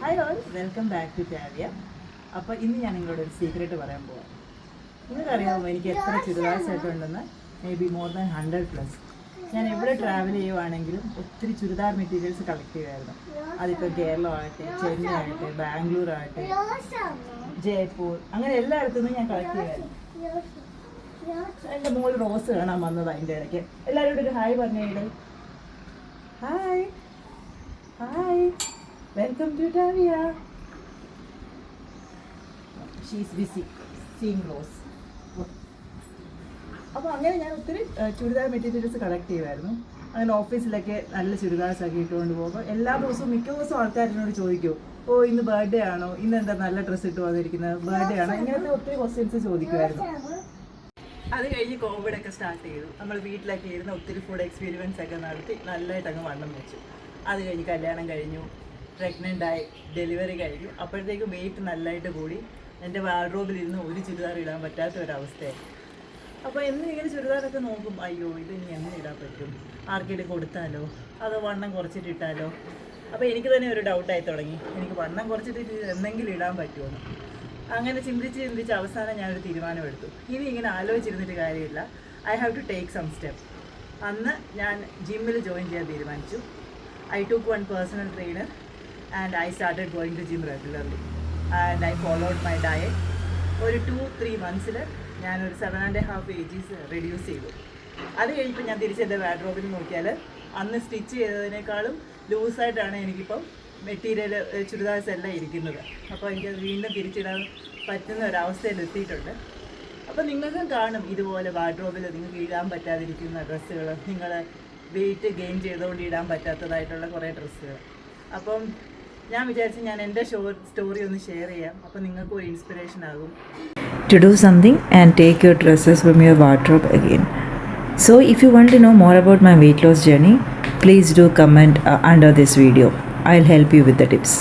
Hi all, welcome back to Tavia. അപ്പോൾ ഇന്ന് ഞാൻ നിങ്ങളോട് ഒരു സീക്രട്ട് പറയാൻ പോവാം. നിങ്ങൾക്കറിയാമോ എനിക്ക് എത്ര ചുരിദാർ സെറ്റ് ഉണ്ടെന്ന്? May be more than 100+. ഞാൻ എവിടെ ട്രാവൽ ചെയ്യുവാണെങ്കിലും ഒത്തിരി ചുരിദാർ മെറ്റീരിയൽസ് കളക്ട് ചെയ്യുമായിരുന്നു. അതിപ്പോൾ കേരളം ആകട്ടെ, ചെന്നൈ ആകട്ടെ, ബാംഗ്ലൂർ ആകട്ടെ, ജയ്പൂർ, അങ്ങനെ എല്ലായിടത്തുനിന്നും ഞാൻ കളക്ട് ചെയ്യുമായിരുന്നു. എൻ്റെ മോൾ റോസ് കാണാൻ വന്നത് അതിൻ്റെ ഇടയ്ക്ക്. എല്ലാവരോടും ഒരു ഹായ് പറഞ്ഞേട്. Hi hi, welcome to Tavia. She is busy seeing rose. അപ്പോൾ അങ്ങനെ ഞാൻ ഒത്തിരി ചുരിദാർ മെറ്റീരിയൽസ് കളക്ട് ചെയ്യുമായിരുന്നു. അങ്ങനെ ഓഫീസിലൊക്കെ നല്ല ചുരിദാർസൊക്കെ ഇട്ടുകൊണ്ട് പോകുമ്പോൾ എല്ലാ ദിവസവും മിക്ക ദിവസവും ആൾക്കാരിനോട് ചോദിക്കും, ഓ ഇന്ന് ബർത്ത്ഡേ ആണോ, ഇന്ന് എന്താ നല്ല ഡ്രസ്സ് ഇട്ട് വന്നിരിക്കുന്നത്, ബർത്ത്ഡേ ആണോ, ഇങ്ങനത്തെ ഒത്തിരി ക്വസ്റ്റ്യൻസ് ചോദിക്കുമായിരുന്നു. അത് കഴിഞ്ഞ് കോവിഡൊക്കെ സ്റ്റാർട്ട് ചെയ്തു. നമ്മൾ വീട്ടിലൊക്കെ ഇരുന്ന് ഒത്തിരി ഫുഡ് എക്സ്പീരിയൻസ് ഒക്കെ നടത്തി നല്ലതായിട്ട് അങ്ങ് വണ്ണം വെച്ചു. അത് കഴിഞ്ഞ് കല്യാണം കഴിഞ്ഞു, പ്രഗ്നൻ്റ് ആയി, ഡെലിവറി കഴിഞ്ഞു. അപ്പോഴത്തേക്കും വെയിറ്റ് നല്ലതായിട്ട് കൂടി. എൻ്റെ വാർഡ്രോബിലിരുന്ന് ഒരു ചുരിദാർ ഇടാൻ പറ്റാത്ത ഒരവസ്ഥയായി. അപ്പോൾ എന്ന് ഇങ്ങനെ ചുരിദാറൊക്കെ നോക്കും, അയ്യോ ഇത് ഇനി എങ്ങനെ ഇടാൻ പറ്റും, ആർക്കെങ്കിലും കൊടുത്താലോ, അതോ വണ്ണം കുറച്ചിട്ടിട്ടാലോ. അപ്പോൾ എനിക്ക് തന്നെ ഒരു ഡൗട്ടായി തുടങ്ങി, എനിക്ക് വണ്ണം കുറച്ചിട്ട് എന്തെങ്കിലും ഇടാൻ പറ്റുമെന്ന്. അങ്ങനെ ചിന്തിച്ച് അവസാനം ഞാനൊരു തീരുമാനമെടുത്തു, ഇനി ഇങ്ങനെ ആലോചിച്ചിരുന്നിട്ട് കാര്യമില്ല, I have to take some step. അന്ന് ഞാൻ ജിമ്മിൽ ജോയിൻ ചെയ്യാൻ തീരുമാനിച്ചു. I took one personal trainer and I started going to gym regularly and I followed my diet. ഒരു 2-3 മന്ത്സിൽ ഞാനൊരു 7.5 kgs റെഡ്യൂസ് ചെയ്തു. അത് കഴിഞ്ഞിപ്പോൾ ഞാൻ തിരിച്ചെൻ്റെ വാർഡ്രോബിൽ നോക്കിയാൽ അന്ന് സ്റ്റിച്ച് ചെയ്തതിനേക്കാളും ലൂസായിട്ടാണ് എനിക്കിപ്പം മെറ്റീരിയൽ ചുരിദാർസ് എല്ലാം ഇരിക്കുന്നത്. അപ്പോൾ എനിക്കത് വീണ്ടും തിരിച്ചിടാൻ പറ്റുന്ന ഒരവസ്ഥയിൽ എത്തിയിട്ടുണ്ട്. അപ്പോൾ നിങ്ങൾക്കും കാണും ഇതുപോലെ വാർഡ്രോബിൽ നിങ്ങൾക്ക് ഇടാൻ പറ്റാതിരിക്കുന്ന ഡ്രസ്സുകൾ, നിങ്ങൾ വെയിറ്റ് ഗെയിൻ ചെയ്തുകൊണ്ട് ഇടാൻ പറ്റാത്തതായിട്ടുള്ള കുറേ ഡ്രസ്സുകൾ. അപ്പം ഞാൻ വിചാരിച്ചു ഞാൻ എൻ്റെ സ്റ്റോറി ഒന്ന് ഷെയർ ചെയ്യാം, അപ്പോൾ നിങ്ങൾക്കും ഒരു ഇൻസ്പിറേഷൻ ആകും. To do something and take your dresses from your wardrobe again. So if you want to know more about my weight loss journey, please do comment under this video. I'll help you with the tips.